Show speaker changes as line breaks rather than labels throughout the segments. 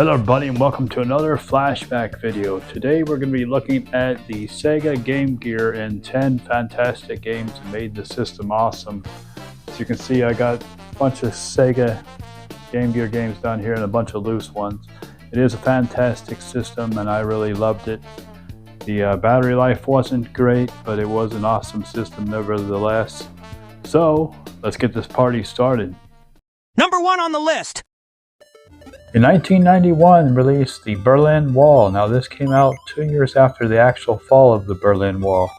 Hello everybody and welcome to another flashback video. Today we're going to be looking at the Sega Game Gear and 10 fantastic games that made the system awesome. As you can see, I got a bunch of Sega Game Gear games down here and a bunch of loose ones. It is a fantastic system and I really loved it. The battery life wasn't great, but it was an awesome system nevertheless. So let's get this party started.
Number 1 on the list!
In 1991 released the Berlin Wall. Now this came out 2 years after the actual fall of the Berlin Wall.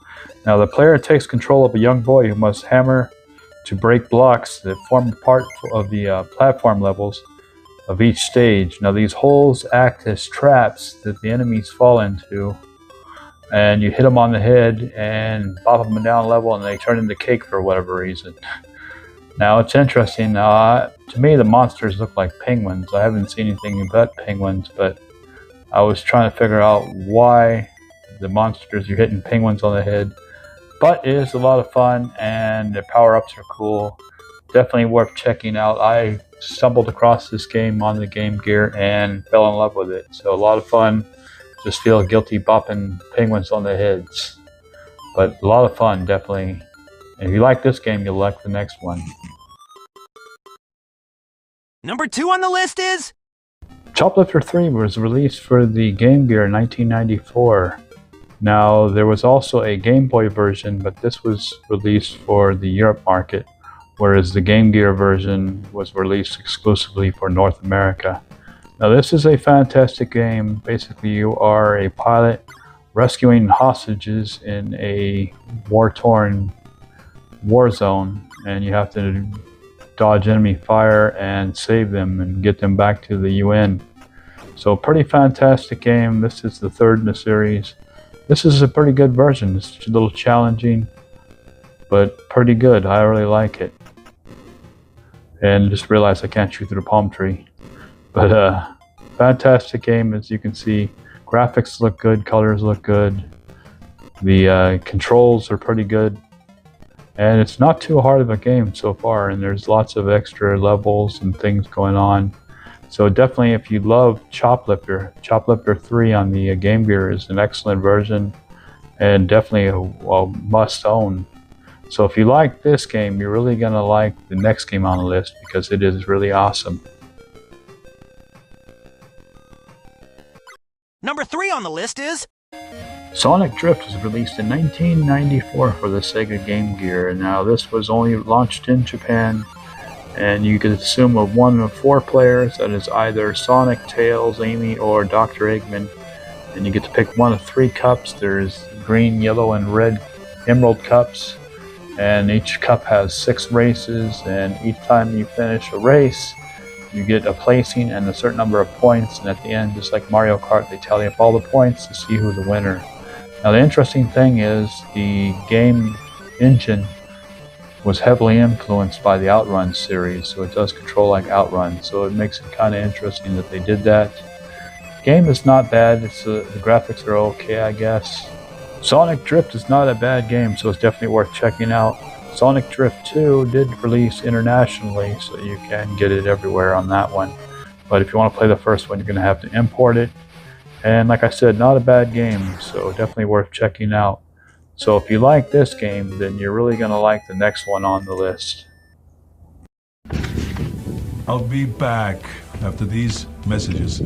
Now the player takes control of a young boy who must hammer to break blocks that form part of the platform levels of each stage. Now these holes act as traps that the enemies fall into, and you hit them on the head and bop them down level and they turn into cake for whatever reason. Now it's interesting, to me the monsters look like penguins. I haven't seen anything but penguins, but I was trying to figure out why the monsters are hitting penguins on the head. But it is a lot of fun and the power-ups are cool. Definitely worth checking out. I stumbled across this game on the Game Gear and fell in love with it. So a lot of fun. Just feel guilty bopping penguins on the heads. But a lot of fun, definitely. And if you like this game, you'll like the next one.
Number 2 on the list is...
Choplifter III was released for the Game Gear in 1994. Now, there was also a Game Boy version, but this was released for the Europe market, whereas the Game Gear version was released exclusively for North America. Now, this is a fantastic game. Basically, you are a pilot rescuing hostages in a war-torn war zone, and you have to dodge enemy fire and save them and get them back to the UN. So pretty fantastic game. This is the third in the series. This is a pretty good version. It's a little challenging, but pretty good. I really like it. And just realized I can't shoot through the palm tree. But fantastic game, as you can see. Graphics look good, colors look good. The controls are pretty good. And it's not too hard of a game so far, and there's lots of extra levels and things going on. So definitely, if you love Choplifter, Choplifter 3 on the Game Gear is an excellent version and definitely a must-own. So if you like this game, you're really going to like the next game on the list because it is really awesome.
Number 3 on the list is...
Sonic Drift was released in 1994 for the Sega Game Gear. Now this was only launched in Japan, and you could assume of 1 of 4 players, that is either Sonic, Tails, Amy, or Dr. Eggman. And you get to pick 1 of 3 cups. There's green, yellow, and red emerald cups, and each cup has 6 races, and each time you finish a race, you get a placing and a certain number of points, and at the end, just like Mario Kart, they tally up all the points to see who the winner. Now the interesting thing is the game engine was heavily influenced by the Outrun series, so it does control like Outrun, so it makes it kind of interesting that they did that. The game is not bad, the graphics are okay, I guess. Sonic Drift is not a bad game, so it's definitely worth checking out. Sonic Drift 2 did release internationally, so you can get it everywhere on that one. But if you want to play the first one, you're going to have to import it. And like I said, not a bad game, so definitely worth checking out. So if you like this game, then you're really going to like the next one on the list.
I'll be back after these messages.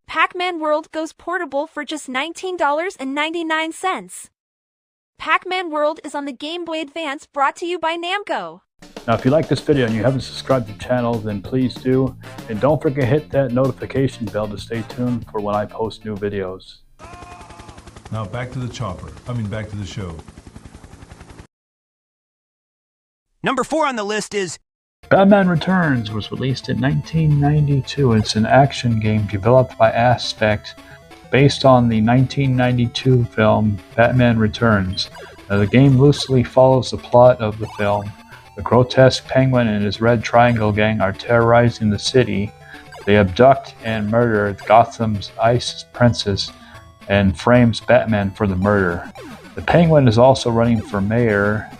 Pac-Man World goes portable for just $19.99. Pac-Man World is on the Game Boy Advance, brought to you by Namco.
Now if you like this video and you haven't subscribed to the channel, then please do. And don't forget to hit that notification bell to stay tuned for when I post new videos.
Now back to the back to the show.
Number 4 on the list is...
Batman Returns was released in 1992. It's an action game developed by Aspect based on the 1992 film Batman Returns. Now, the game loosely follows the plot of the film. The grotesque Penguin and his Red Triangle gang are terrorizing the city. They abduct and murder Gotham's Ice Princess and frames Batman for the murder. The Penguin is also running for mayor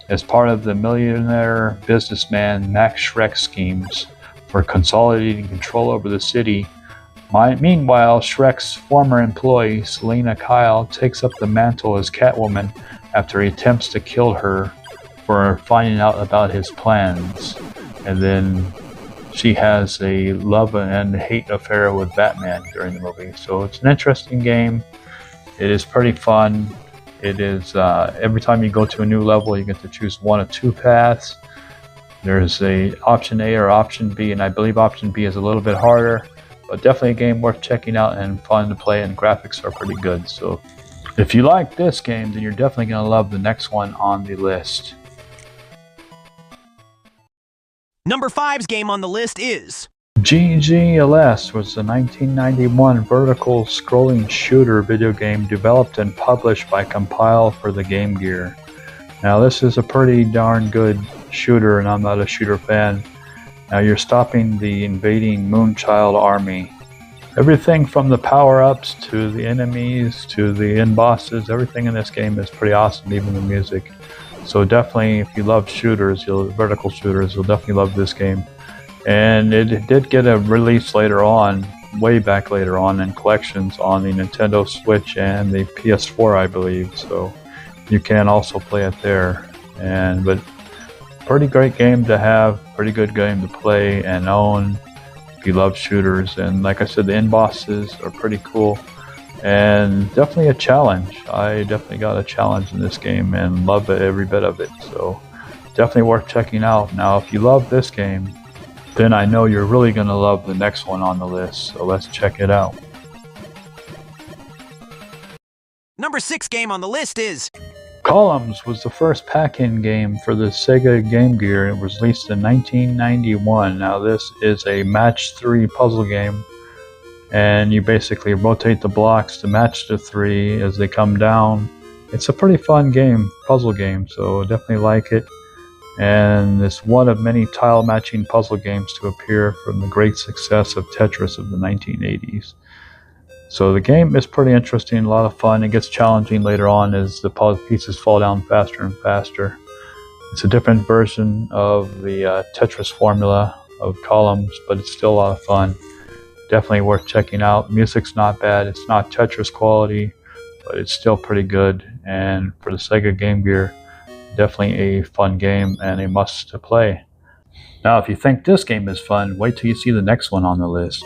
as part of the millionaire businessman Max Schreck schemes. for consolidating control over the city. Meanwhile, Shrek's former employee, Selena Kyle, takes up the mantle as Catwoman after he attempts to kill her for finding out about his plans. And then she has a love and hate affair with Batman during the movie. So it's an interesting game. It is pretty fun. It is every time you go to a new level, you get to choose one of two paths. There's a option A or option B, and I believe option B is a little bit harder, but definitely a game worth checking out and fun to play, and graphics are pretty good. So if you like this game, then you're definitely going to love the next one on the list.
Number 5's game on the list is...
GGLS was a 1991 vertical scrolling shooter video game developed and published by Compile for the Game Gear. Now this is a pretty darn good shooter, and I'm not a shooter fan. Now you're stopping the invading Moonchild army. Everything from the power-ups to the enemies to the end bosses, everything in this game is pretty awesome, even the music. So definitely, if you love shooters, vertical shooters, you'll definitely love this game. And it did get a release later on, way back later on, in collections on the Nintendo Switch and the PS4, I believe. So you can also play it there. But pretty great game to have, pretty good game to play and own if you love shooters. And like I said, the end bosses are pretty cool and definitely a challenge. I definitely got a challenge in this game and love every bit of it. So definitely worth checking out. Now, if you love this game, then I know you're really going to love the next one on the list, so let's check it out.
Number 6 game on the list is...
Columns was the first pack-in game for the Sega Game Gear. It was released in 1991. Now this is a match 3 puzzle game, and you basically rotate the blocks to match the 3 as they come down. It's a pretty fun game, puzzle game, so definitely like it. And it's one of many tile-matching puzzle games to appear from the great success of Tetris of the 1980s. So the game is pretty interesting, a lot of fun. It gets challenging later on as the pieces fall down faster and faster. It's a different version of the Tetris formula of Columns, but it's still a lot of fun. Definitely worth checking out. Music's not bad. It's not Tetris quality, but it's still pretty good. And for the Sega Game Gear, definitely a fun game and a must to play. Now, if you think this game is fun, wait till you see the next one on the list.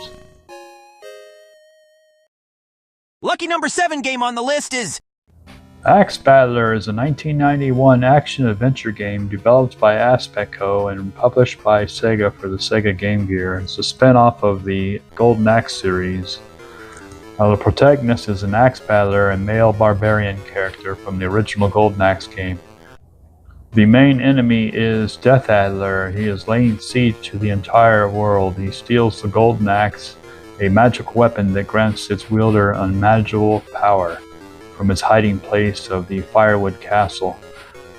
Lucky number 7 game on the list is...
Axe Battler is a 1991 action-adventure game developed by Aspecco and published by Sega for the Sega Game Gear. It's a spin-off of the Golden Axe series. Now, the protagonist is an Axe Battler, a male barbarian character from the original Golden Axe game. The main enemy is Death Adder. He is laying siege to the entire world. He steals the Golden Axe, a magic weapon that grants its wielder unimaginable power, from his hiding place of the Firewood Castle.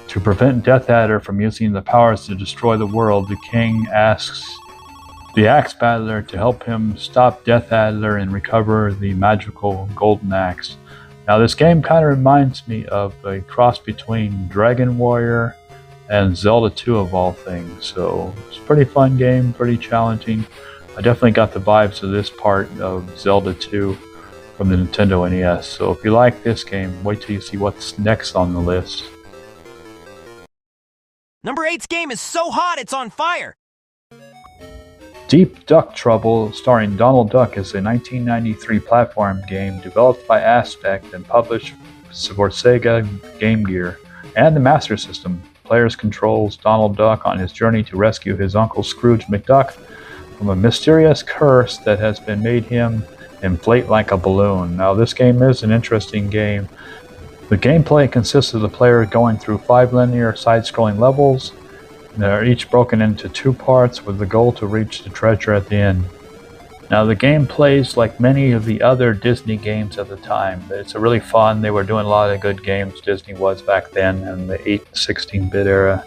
To prevent Death Adder from using the powers to destroy the world, the king asks the Axe Battler to help him stop Death Adder and recover the magical Golden Axe. Now, this game kind of reminds me of a cross between Dragon Warrior and Zelda 2 of all things. So it's a pretty fun game, pretty challenging. I definitely got the vibes of this part of Zelda 2 from the Nintendo NES. So if you like this game, wait till you see what's next on the list.
Number 8's game is so hot it's on fire.
Deep Duck Trouble, starring Donald Duck, is a 1993 platform game developed by Aspect and published for Sega Game Gear and the Master System. Players controls Donald Duck on his journey to rescue his uncle Scrooge McDuck from a mysterious curse that has been made him inflate like a balloon. Now, this game is an interesting game. The gameplay consists of the player going through 5 linear side-scrolling levels. They are each broken into 2 parts with the goal to reach the treasure at the end. Now, the game plays like many of the other Disney games at the time. It's really fun. They were doing a lot of good games, Disney was back then in the 8 and 16-bit era.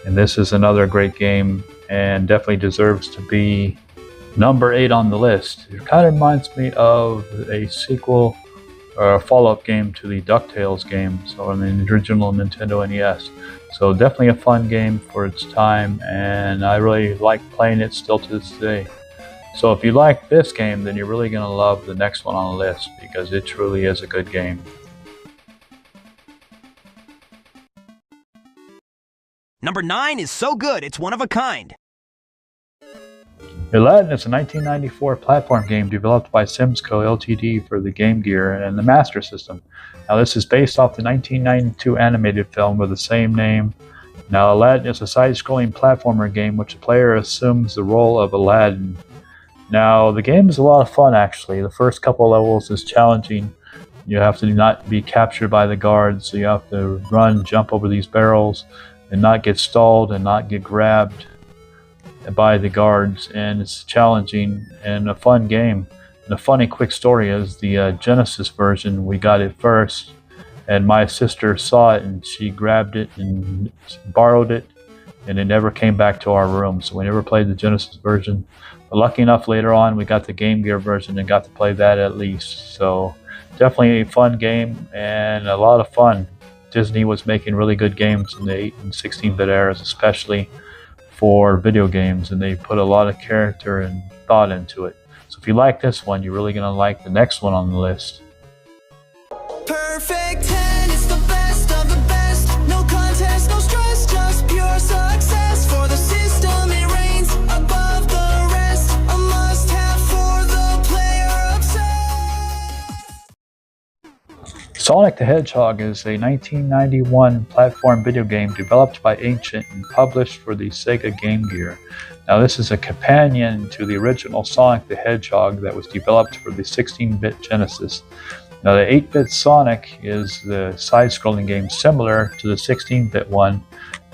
And this is another great game and definitely deserves to be number 8 on the list. It kind of reminds me of a sequel follow-up game to the DuckTales game, so on the original Nintendo NES. So definitely a fun game for its time, and I really like playing it still to this day. So if you like this game, then you're really going to love the next one on the list, because it truly is a good game.
Number 9 is so good, it's one of a kind.
Aladdin is a 1994 platform game developed by Simsco Ltd. For the Game Gear and the Master System. Now this is based off the 1992 animated film with the same name. Now Aladdin is a side-scrolling platformer game which the player assumes the role of Aladdin. Now the game is a lot of fun actually. The first couple levels is challenging. You have to not be captured by the guards, so you have to run, jump over these barrels, and not get stalled and not get grabbed by the guards, and it's challenging and a fun game. And a funny quick story is the Genesis version, we got it first, and my sister saw it and she grabbed it and borrowed it, and it never came back to our room, so we never played the Genesis version. But lucky enough, later on we got the Game Gear version and got to play that at least. So definitely a fun game and a lot of fun. Disney was making really good games in the 8 and 16-bit eras, especially for video games, and they put a lot of character and thought into it. So if you like this one, you're really going to like the next one on the list.
Perfect 10, it's the best of the best. No contest, no stress, just pure success. For the system, it reigns above the rest. A must-have for the player obsessed.
Sonic the Hedgehog is a 1991 platform video game developed by Ancient and published for the Sega Game Gear. Now this is a companion to the original Sonic the Hedgehog that was developed for the 16-bit Genesis. Now the 8-bit Sonic is the side-scrolling game similar to the 16-bit one,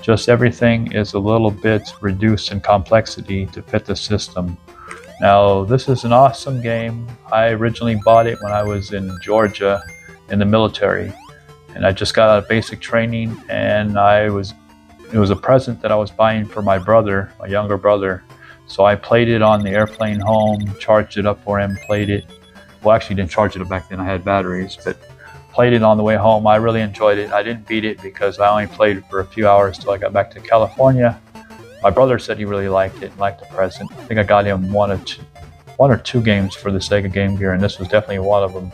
just everything is a little bit reduced in complexity to fit the system. Now this is an awesome game. I originally bought it when I was in Georgia in the military, and I just got out of basic training, and it was a present that I was buying for my brother, my younger brother. So I played it on the airplane home, charged it up for him, played it. Well, actually didn't charge it up back then, I had batteries, but played it on the way home. I really enjoyed it. I didn't beat it because I only played it for a few hours till I got back to California. My brother said he really liked it and liked the present. I think I got him one or two games for the Sega Game Gear, and this was definitely one of them.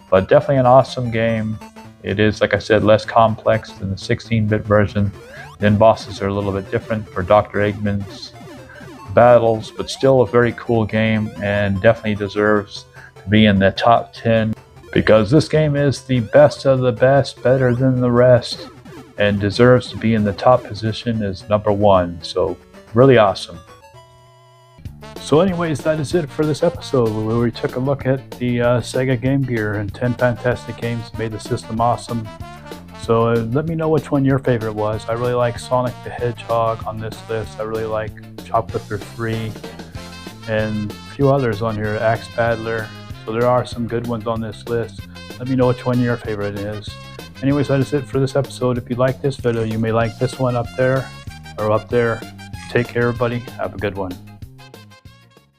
But definitely an awesome game. It is, like I said, less complex than the 16-bit version. The end bosses are a little bit different for Dr. Eggman's battles, but still a very cool game and definitely deserves to be in the top 10 because this game is the best of the best, better than the rest, and deserves to be in the top position as number 1. So really awesome. So anyways, that is it for this episode where we took a look at the Sega Game Gear and 10 fantastic games that made the system awesome. So let me know which one your favorite was. I really like Sonic the Hedgehog on this list. I really like Choplifter III and a few others on here, Axe Battler. So there are some good ones on this list. Let me know which one your favorite is. Anyways, that is it for this episode. If you like this video, you may like this one up there or up there. Take care, everybody. Have a good one.